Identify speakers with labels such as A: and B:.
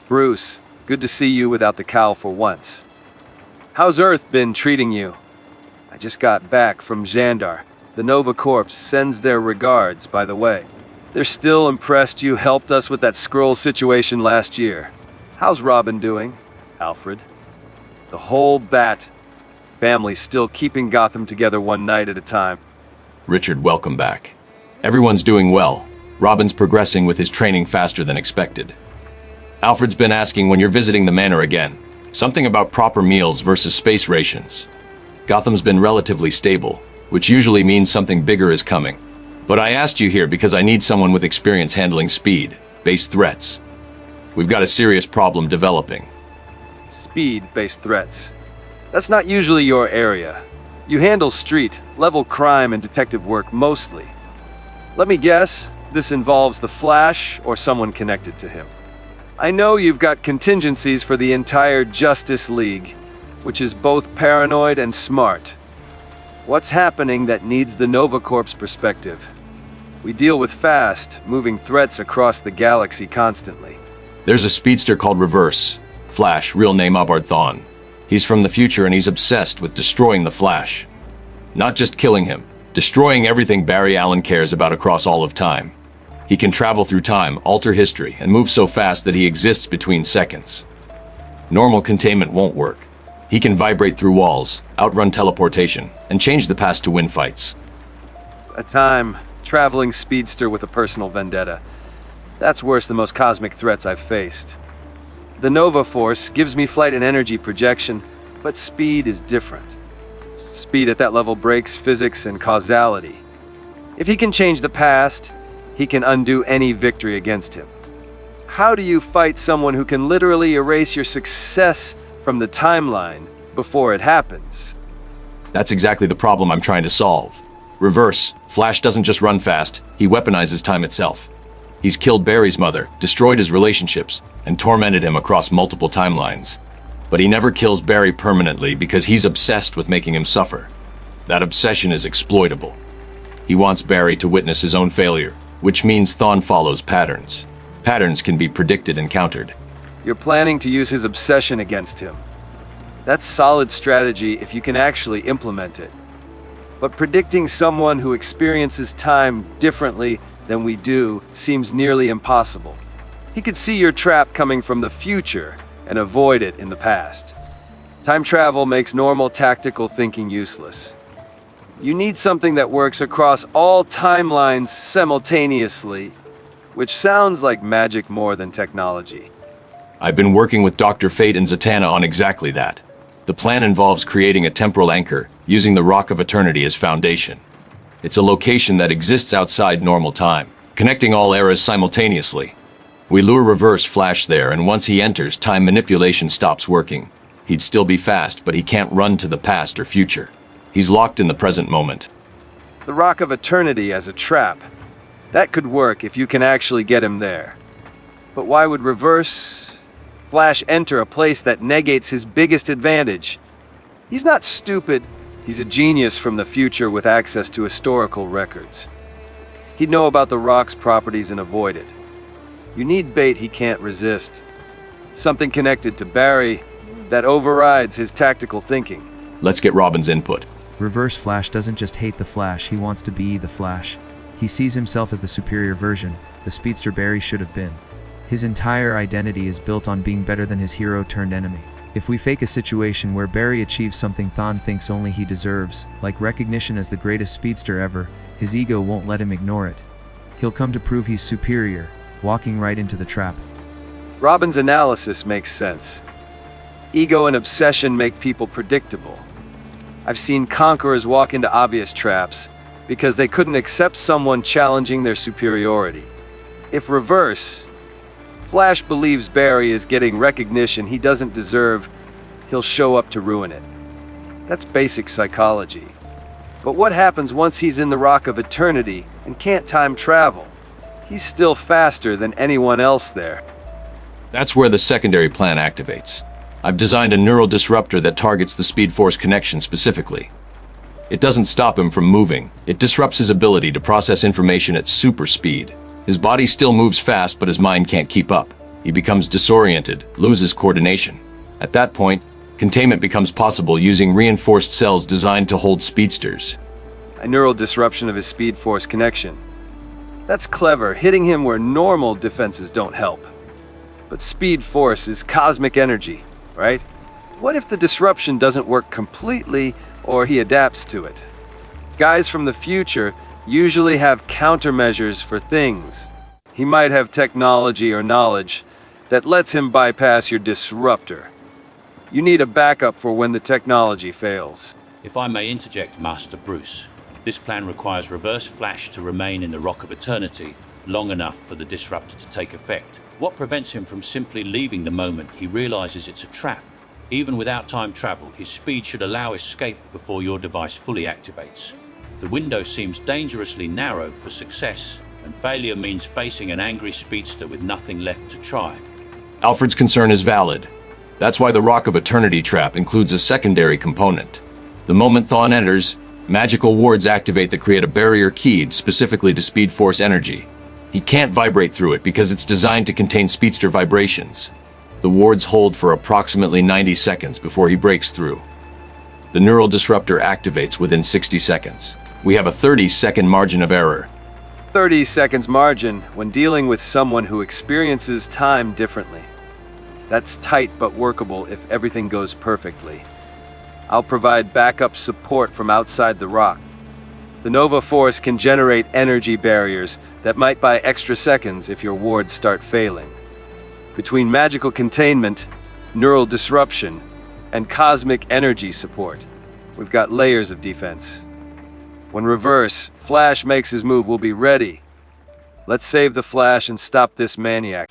A: Bruce, good to see you without the cowl for once. How's Earth been treating you? I just got back from Xandar. The Nova Corps sends their regards, by the way. They're still impressed you helped us with that Skrull situation last year. How's Robin doing, Alfred? The whole Bat family's still keeping Gotham together one night at a time.
B: Richard, welcome back. Everyone's doing well. Robin's progressing with his training faster than expected. Alfred's been asking when you're visiting the manor again. Something about proper meals versus space rations. Gotham's been relatively stable, which usually means something bigger is coming. But I asked you here because I need someone with experience handling speed-based threats. We've got a serious problem developing.
A: Speed-based threats. That's not usually your area. You handle street-level crime and detective work mostly. Let me guess, this involves the Flash or someone connected to him. I know you've got contingencies for the entire Justice League, which is both paranoid and smart. What's happening that needs the Nova Corps' perspective? We deal with fast-moving threats across the galaxy constantly.
B: There's a speedster called Reverse. Flash, real name Abard Thawne. He's from the future and he's obsessed with destroying the Flash. Not just killing him, destroying everything Barry Allen cares about across all of time. He can travel through time, alter history, and move so fast that he exists between seconds. Normal containment won't work. He can vibrate through walls, outrun teleportation, and change the past to win fights.
A: A time-traveling speedster with a personal vendetta. That's worse than most cosmic threats I've faced. The Nova Force gives me flight and energy projection, but speed is different. Speed at that level breaks physics and causality. If he can change the past, he can undo any victory against him. How do you fight someone who can literally erase your success from the timeline before it happens?
B: That's exactly the problem I'm trying to solve. Reverse, Flash doesn't just run fast, he weaponizes time itself. He's killed Barry's mother, destroyed his relationships, and tormented him across multiple timelines. But he never kills Barry permanently because he's obsessed with making him suffer. That obsession is exploitable. He wants Barry to witness his own failure, which means Thawne follows patterns. Patterns can be predicted and countered.
A: You're planning to use his obsession against him. That's solid strategy if you can actually implement it. But predicting someone who experiences time differently than we do seems nearly impossible. He could see your trap coming from the future and avoid it in the past. Time travel makes normal tactical thinking useless. You need something that works across all timelines simultaneously, which sounds like magic more than technology.
B: I've been working with Dr. Fate and Zatanna on exactly that. The plan involves creating a temporal anchor, using the Rock of Eternity as foundation. It's a location that exists outside normal time, connecting all eras simultaneously. We lure Reverse Flash there, and once he enters, time manipulation stops working. He'd still be fast, but he can't run to the past or future. He's locked in the present moment.
A: The Rock of Eternity as a trap. That could work if you can actually get him there. But why would Reverse Flash enter a place that negates his biggest advantage? He's not stupid. He's a genius from the future with access to historical records. He'd know about the Rock's properties and avoid it. You need bait he can't resist. Something connected to Barry that overrides his tactical thinking.
B: Let's get Robin's input.
C: Reverse Flash doesn't just hate the Flash, he wants to be the Flash. He sees himself as the superior version, the speedster Barry should have been. His entire identity is built on being better than his hero-turned-enemy. If we fake a situation where Barry achieves something Thawne thinks only he deserves, like recognition as the greatest speedster ever, his ego won't let him ignore it. He'll come to prove he's superior, walking right into the trap.
A: Robin's analysis makes sense. Ego and obsession make people predictable. I've seen conquerors walk into obvious traps because they couldn't accept someone challenging their superiority. If Reverse Flash believes Barry is getting recognition he doesn't deserve, he'll show up to ruin it. That's basic psychology. But what happens once he's in the Rock of Eternity and can't time travel? He's still faster than anyone else there.
B: That's where the secondary plan activates. I've designed a neural disruptor that targets the Speed Force connection specifically. It doesn't stop him from moving. It disrupts his ability to process information at super speed. His body still moves fast, but his mind can't keep up. He becomes disoriented, loses coordination. At that point, containment becomes possible using reinforced cells designed to hold speedsters.
A: A neural disruption of his speed force connection. That's clever, hitting him where normal defenses don't help. But speed force is cosmic energy, right? What if the disruption doesn't work completely or he adapts to it? Guys from the future usually have countermeasures for things. He might have technology or knowledge that lets him bypass your disruptor. You need a backup for when the technology fails.
D: If I may interject, Master Bruce, this plan requires Reverse Flash to remain in the Rock of Eternity long enough for the disruptor to take effect. What prevents him from simply leaving the moment he realizes it's a trap? Even without time travel, his speed should allow escape before your device fully activates. The window seems dangerously narrow for success, and failure means facing an angry speedster with nothing left to try.
B: Alfred's concern is valid. That's why the Rock of Eternity trap includes a secondary component. The moment Thawne enters, magical wards activate that create a barrier keyed specifically to Speed Force energy. He can't vibrate through it because it's designed to contain speedster vibrations. The wards hold for approximately 90 seconds before he breaks through. The neural disruptor activates within 60 seconds. We have a 30-second margin of error.
A: 30 seconds margin when dealing with someone who experiences time differently. That's tight but workable if everything goes perfectly. I'll provide backup support from outside the rock. The Nova Force can generate energy barriers that might buy extra seconds if your wards start failing. Between magical containment, neural disruption, and cosmic energy support, we've got layers of defense. When Reverse Flash makes his move, we'll be ready. Let's save the Flash and stop this maniac.